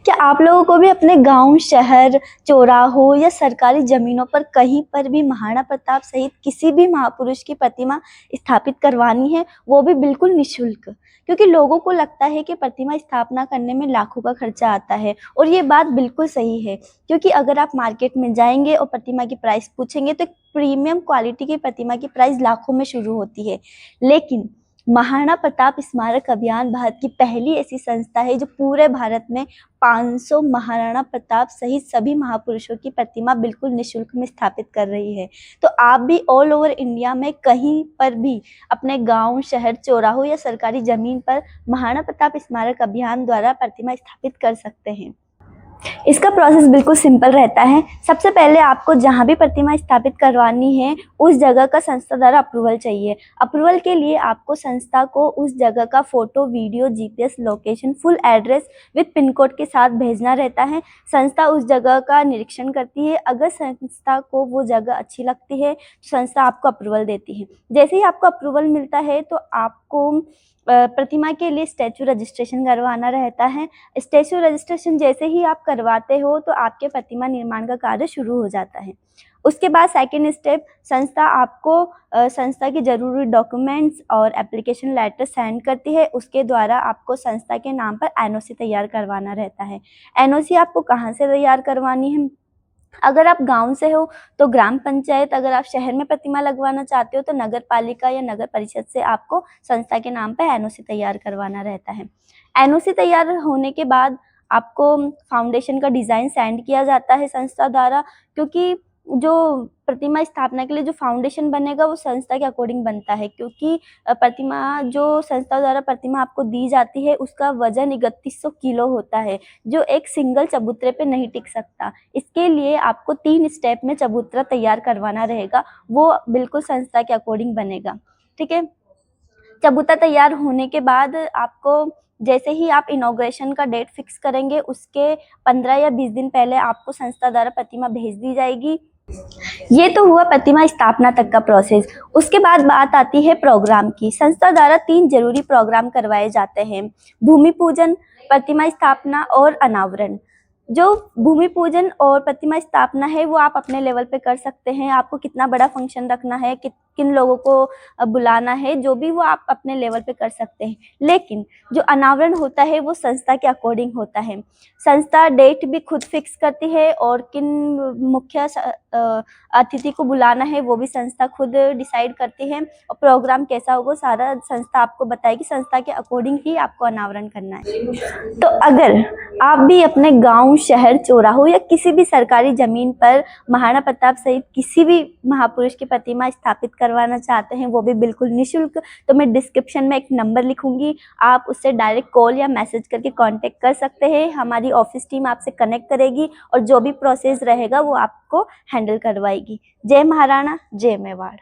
क्या आप लोगों को भी अपने गांव, शहर, चौराहों या सरकारी जमीनों पर कहीं पर भी महाराणा प्रताप सहित किसी भी महापुरुष की प्रतिमा स्थापित करवानी है, वो भी बिल्कुल निशुल्क? क्योंकि लोगों को लगता है कि प्रतिमा स्थापना करने में लाखों का खर्चा आता है, और ये बात बिल्कुल सही है। क्योंकि अगर आप मार्केट में जाएंगे और प्रतिमा की प्राइस पूछेंगे तो एक प्रीमियम क्वालिटी की प्रतिमा की प्राइस लाखों में शुरू होती है। लेकिन महाराणा प्रताप स्मारक अभियान भारत की पहली ऐसी संस्था है जो पूरे भारत में 500 महाराणा प्रताप सहित सभी महापुरुषों की प्रतिमा बिल्कुल निशुल्क में स्थापित कर रही है। तो आप भी ऑल ओवर इंडिया में कहीं पर भी अपने गांव, शहर, चौराहों या सरकारी जमीन पर महाराणा प्रताप स्मारक अभियान द्वारा प्रतिमा स्थापित कर सकते हैं। इसका प्रोसेस बिल्कुल सिंपल रहता है। सबसे पहले आपको जहाँ भी प्रतिमा स्थापित करवानी है उस जगह का संस्था द्वारा अप्रूवल चाहिए। अप्रूवल के लिए आपको संस्था को उस जगह का photo, video, GPS location, full address with pin code के साथ भेजना रहता है। संस्था उस जगह का निरीक्षण करती है। अगर संस्था को वो जगह अच्छी लगती है तो संस्था आपको अप्रूवल देती है। जैसे ही आपको अप्रूवल मिलता है तो आपको प्रतिमा के लिए स्टैचू रजिस्ट्रेशन करवाना रहता है। स्टैचू रजिस्ट्रेशन जैसे ही आप करवाते हो तो आपके प्रतिमा निर्माण का कार्य शुरू हो जाता है। उसके बाद सेकेंड स्टेप, संस्था आपको संस्था के जरूरी डॉक्यूमेंट्स और एप्लीकेशन लेटर सेंड करती है। उसके द्वारा आपको संस्था के नाम पर एनओसी तैयार करवाना रहता है। एनओसी आपको कहाँ से तैयार करवानी है? अगर आप गांव से हो तो ग्राम पंचायत, अगर आप शहर में प्रतिमा लगवाना चाहते हो तो नगर पालिका या नगर परिषद से आपको संस्था के नाम पर एनओसी तैयार करवाना रहता है। एनओसी तैयार होने के बाद आपको फाउंडेशन का डिज़ाइन सेंड किया जाता है संस्था द्वारा, क्योंकि जो प्रतिमा स्थापना के लिए जो फाउंडेशन बनेगा वो संस्था के अकॉर्डिंग बनता है। क्योंकि प्रतिमा जो संस्था द्वारा प्रतिमा आपको दी जाती है उसका वजन 3100 किलो होता है, जो एक सिंगल चबूतरे पे नहीं टिक सकता। इसके लिए आपको 3 स्टेप में चबूतरा तैयार करवाना रहेगा, वो बिल्कुल संस्था के अकॉर्डिंग बनेगा। ठीक है। चबूतरा तैयार होने के बाद आपको जैसे ही आप इनॉग्रेशन का डेट फिक्स करेंगे उसके 15 या 20 दिन पहले आपको संस्था द्वारा प्रतिमा भेज दी जाएगी। ये तो हुआ प्रतिमा स्थापना तक का प्रोसेस। उसके बाद बात आती है प्रोग्राम की। संस्था द्वारा 3 जरूरी प्रोग्राम करवाए जाते हैं: भूमि पूजन, प्रतिमा स्थापना और अनावरण। जो भूमि पूजन और प्रतिमा स्थापना है वो आप अपने लेवल पे कर सकते हैं। आपको कितना बड़ा फंक्शन रखना है, किन लोगों को बुलाना है, जो भी वो आप अपने लेवल पे कर सकते हैं। लेकिन जो अनावरण होता है वो संस्था के अकॉर्डिंग होता है। संस्था डेट भी खुद फिक्स करती है और किन मुख्य अतिथि को बुलाना है वो भी संस्था खुद डिसाइड करती है। और प्रोग्राम कैसा होगा सारा संस्था आपको बताएगी। संस्था के अकॉर्डिंग ही आपको अनावरण करना है। तो अगर आप भी अपने गांव, शहर, चौराहों या किसी भी सरकारी जमीन पर महाराणा प्रताप सहित किसी भी महापुरुष की प्रतिमा स्थापित करवाना चाहते हैं, वो भी बिल्कुल निशुल्क, तो मैं डिस्क्रिप्शन में एक नंबर लिखूंगी, आप उससे डायरेक्ट कॉल या मैसेज करके कांटेक्ट कर सकते हैं। हमारी ऑफिस टीम आपसे कनेक्ट करेगी और जो भी प्रोसेस रहेगा वो आपको हैंडल करवाएगी। जय महाराणा, जय मेवाड़।